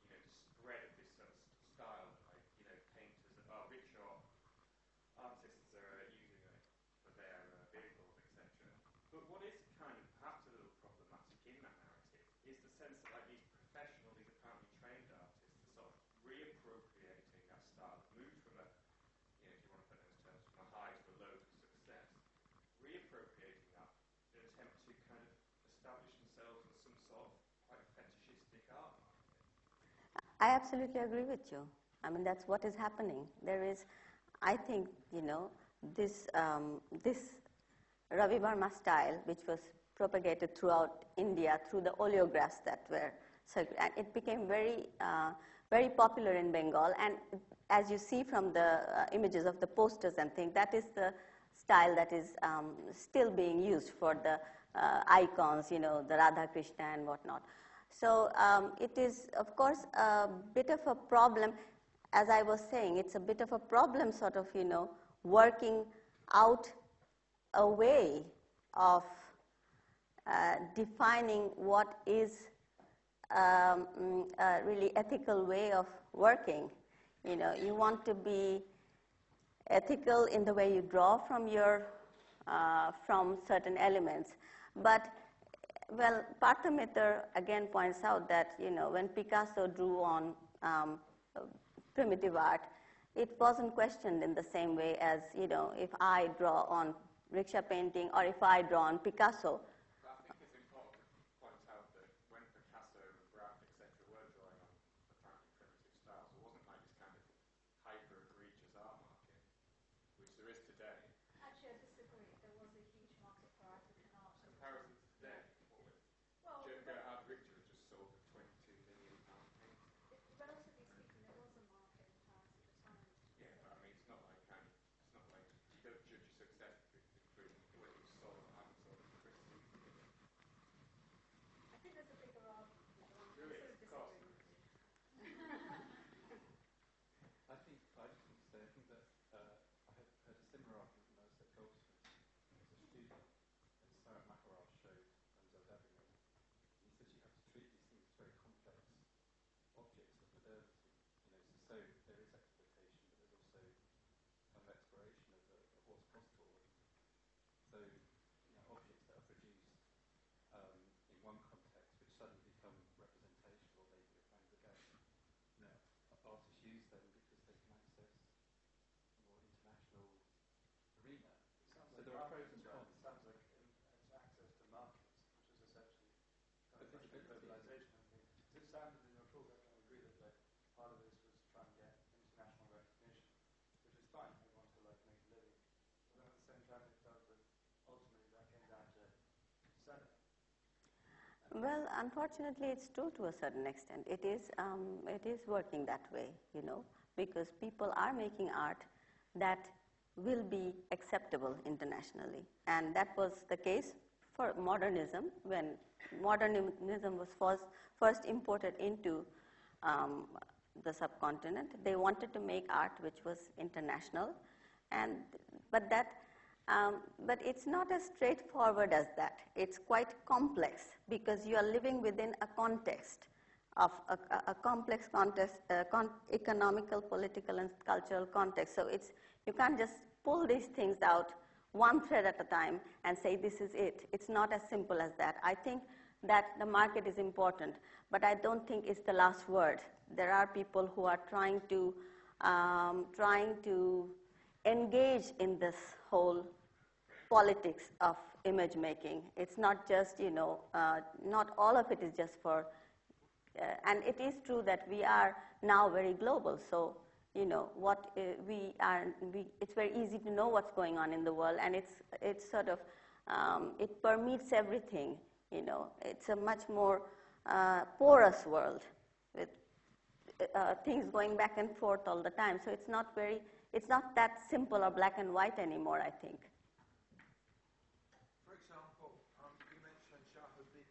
the spread of this sort of style, painters or rickshaw artists are using it for their vehicles, etc. But what is kind of perhaps a little problematic in that narrative is the sense that these professional, these apparently trained artists are sort of reappropriating that style, moved from a, if you want to put it in those terms, from a high to a low to success, reappropriating that in an attempt to kind of establish themselves as some sort of quite fetishistic art market. I absolutely agree with you. I mean, that's what is happening. There is, I think, this Ravi Varma style, which was propagated throughout India through the oleographs that were circulated. And it became very popular in Bengal. And as you see from the images of the posters and things, that is the style that is still being used for the icons, the Radha Krishna and whatnot. So it is, of course, a bit of a problem. As I was saying, it's a bit of a problem sort of, working out a way of defining what is a really ethical way of working. You want to be ethical in the way you draw from from certain elements. But, well, Parthameter again points out that, when Picasso drew on primitive art, it wasn't questioned in the same way as, if I draw on rickshaw painting or if I draw on Picasso. But I think it's important to point out that when Picasso and Rukh, etc., were drawing on apparently primitive styles, it wasn't like this kind of hyper-egregious art market, which there is today. Actually, I disagree. There was a huge market for African art. Comparison to today, what with Art Richter had just sold a £22 million painting. Relatively speaking, there was a market in Paris at the time. Yeah, but I mean, it's not like you don't judge your success through whether you sold or haven't sold at Christie's. I think there's a bigger argument for the one There I'm is, sort of of course. disagreeing with you. I just want to say, I think that I had heard a similar argument when I was at Goldsmiths as a student, and Sarat Maharaj showed when I was at Birmingham. He said you have to treat these things as very complex objects of modernity. So there is exploitation, but there's also kind of exploration of what's possible. And so, objects that are produced in one context, which suddenly become representational, they become again. Artists use them because they can access a more international arena. So there are pros and cons. It sounds like it's access to markets, which is essentially kind of globalization. As it sounded in your talk, I agree that part of this was to try and get international recognition, which is fine. Everyone wants to make a living. But then at the same time, it felt that ultimately that came down to selling. Well, unfortunately, it's true to a certain extent. It is working that way, because people are making art that will be acceptable internationally. And that was the case for modernism. When modernism was first imported into the subcontinent, they wanted to make art which was international. But it's not as straightforward as that. It's quite complex because you are living within a context of a complex context, economical, political, and cultural context. So you can't just pull these things out one thread at a time and say this is it. It's not as simple as that. I think that the market is important, but I don't think it's the last word. There are people who are trying to engage in this whole politics of image making. It's not just, not all of it is just for, and it is true that we are now very global. So, it's very easy to know what's going on in the world, and it's sort of, it permeates everything. It's a much more porous world with things going back and forth all the time. So it's not that simple or black and white anymore, I think. For example, you mentioned Shahabuddin.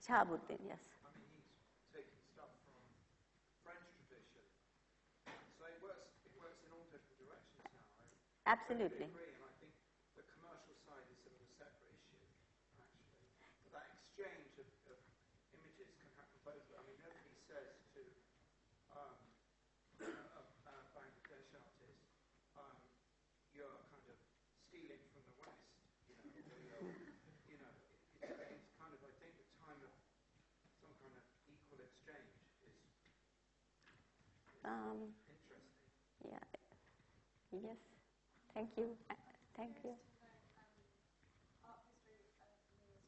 Shahabuddin, yes. I mean, he's taken stuff from French tradition. So it works in all different directions now. Absolutely. I agree, and I think the commercial side is sort of a separate issue, actually. But that exchange of images can happen both ways. I mean, nobody says to a Bangladesh artist, you're kind of stealing from the West, it's kind of, I think, the time of some kind of equal exchange is interesting. Yeah. Yes. Thank you. Thank you. Art history, for me, is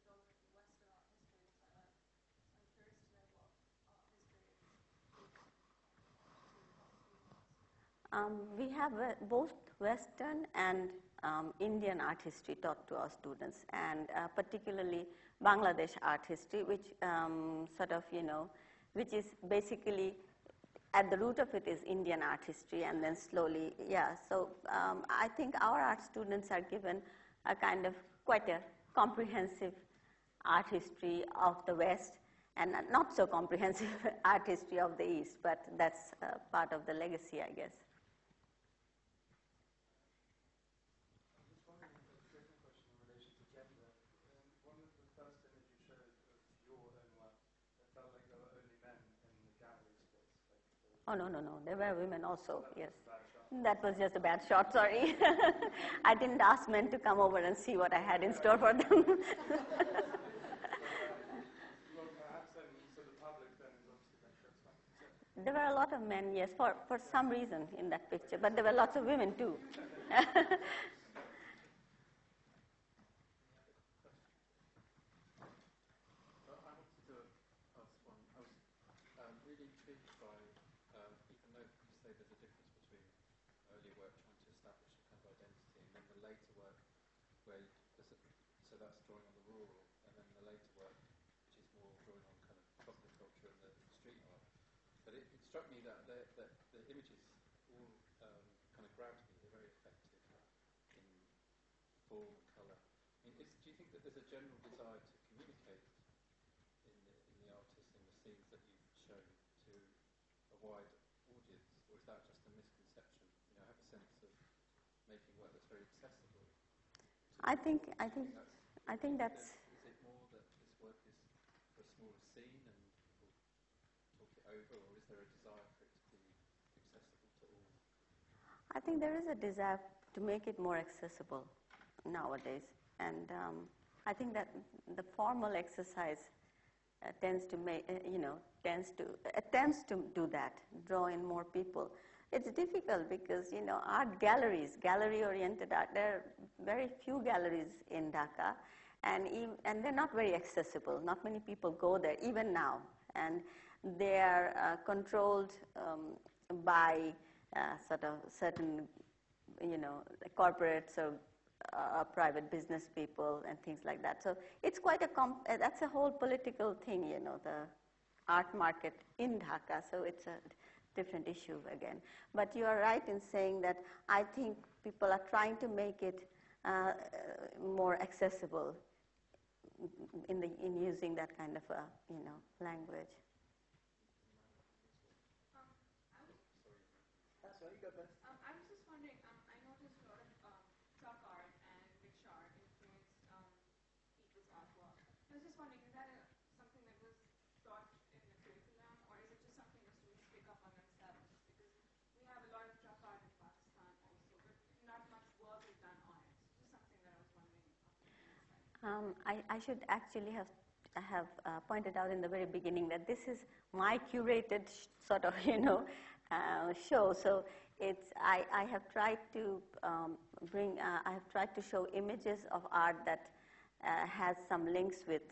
predominantly Western art history. I'm curious to know what art history is to We have both Western and Indian art history taught to our students, and particularly Bangladesh art history, which which is basically at the root of it is Indian art history, and then slowly, So I think our art students are given a kind of quite a comprehensive art history of the West, and not so comprehensive art history of the East, but that's part of the legacy, I guess. I'm just wondering, a second question in relation to gender. One of the first images you showed of your own work, it felt like there were only men in the gallery space. Oh, no. There were women also, yes. Was That was just a bad shot, sorry. I didn't ask men to come over and see what I had in store for them. well, perhaps then, so the public then is obviously then There were a lot of men, yes, for some reason in that picture, but there were lots of women too. Well, I wanted to ask one. I was really intrigued by, even though you say there's a difference between earlier work trying to establish a kind of identity and then the later work where so that's drawing on the rural, and then the later work which is more drawing on kind of popular culture and the street art. But it struck me that the images all kind of grabbed me. They're very effective in form and colour. I mean, do you think that there's a general desire to communicate in the artists and the scenes that you've shown to a wide audience, or is that just a misconception? You know, I have a sense of making work that's very accessible. I think that's. Is it more that this work is for a smaller scene and people talk it over, or is there a desire for it to be accessible to all? I think there is a desire to make it more accessible nowadays, and I think that the formal exercise attempts to do that, draw in more people. It's difficult because art galleries, gallery-oriented art. There are very few galleries in Dhaka, and they're not very accessible. Not many people go there even now, and they are controlled by sort of certain corporates or private business people and things like that. So it's quite that's a whole political thing, the art market in Dhaka. So it's a different issue again. But you are right in saying that I think people are trying to make it more accessible in using that kind of language. That's right, you go first. I was just wondering, I noticed a lot of truck art and rickshaw art influenced people's artwork. I was just wondering, is that something that was taught in the curriculum, or is it just something the students pick up on themselves? Because we have a lot of truck art in Pakistan also, but not much work is done on it. Just something that I was wondering. I should actually have pointed out in the very beginning that this is my curated sort of show. So I have tried to I have tried to show images of art that has some links with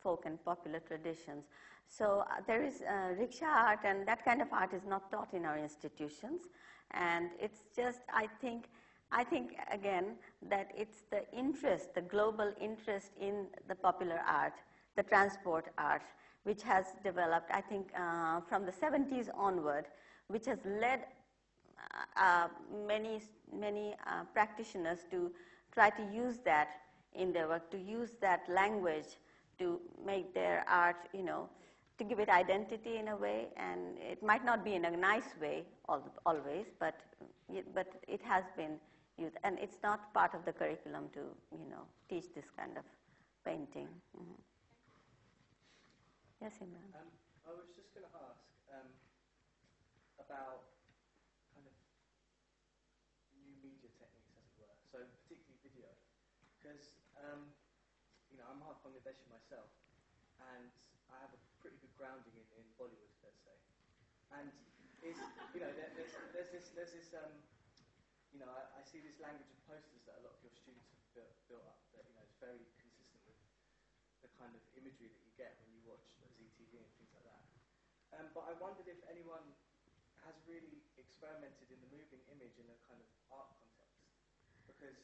folk and popular traditions. So there is rickshaw art, and that kind of art is not taught in our institutions, and it's just I think again that it's the interest, the global interest in the popular art, the transport art, which has developed, I think, from the 70s onward, which has led many practitioners to try to use that in their work, to use that language to make their art, to give it identity in a way, and it might not be in a nice way always, but it has been used, and it's not part of the curriculum to, teach this kind of painting. Mm-hmm. Yes, Imran. I was just going to ask about kind of new media techniques, as it were. So particularly video, because I'm half Bangladeshi myself, and I have a pretty good grounding in Bollywood, let's say. And there's this I see this language of posters that a lot of your students have built up that is very consistent with the kind of imagery that you get when you watch ZTV and things like that. But I wondered if anyone has really experimented in the moving image in a kind of art context, because,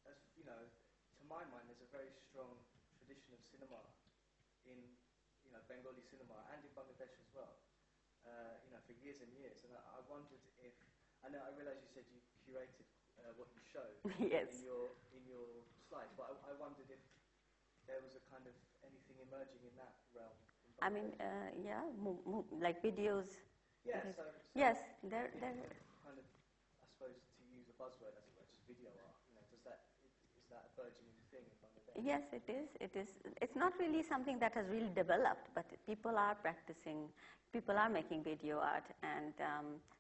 as you know, to my mind, there's a very strong tradition of cinema in, Bengali cinema and in Bangladesh as well. For years and years, and I wondered if I realise you said you curated what you showed Yes. in your slides, but I wondered if there was a kind of anything emerging in that realm. I mean, like videos. Yeah. Yes, there. Kind of, I suppose, to use a buzzword, as it were, just video art. Is that a burgeoning thing in Bangladesh? Yes, it is. It is. It's not really something that has really developed, but people are practicing. People are making video art, and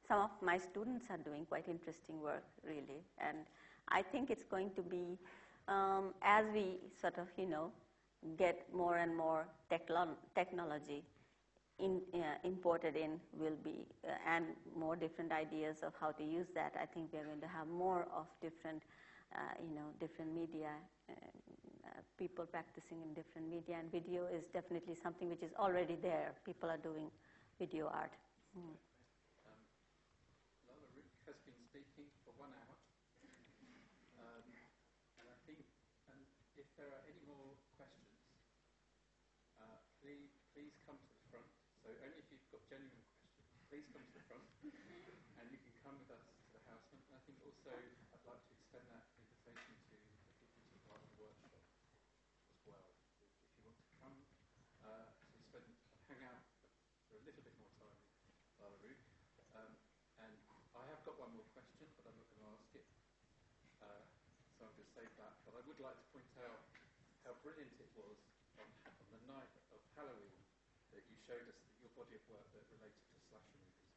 some of my students are doing quite interesting work, really. And I think it's going to be, as we sort of, get more and more technology imported in, will be, and more different ideas of how to use that. I think we're going to have more of different, different media. People practicing in different media, and video is definitely something which is already there. People are doing video art. Lala, Rukh has been speaking for 1 hour, and I think, if there are any more questions, please come to the front. So only if you've got genuine questions, please come to the front, and you can come with us to the house. And I think also I'd like to extend that invitation to the people who took part in the workshop as well. If you want to come to hang out for a little bit more time with Lala, Rukh. And I have got one more question, but I'm not going to ask it. So I'm going to save that. But I would like to point out how brilliant it was on the night of Halloween that you showed us your body of work that related to slasher movies.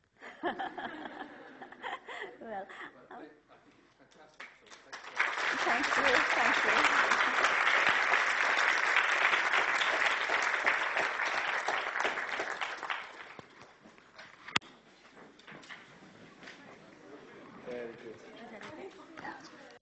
Well, I think it's fantastic. So thank you. Thank you. Very good. Is that okay? Yeah.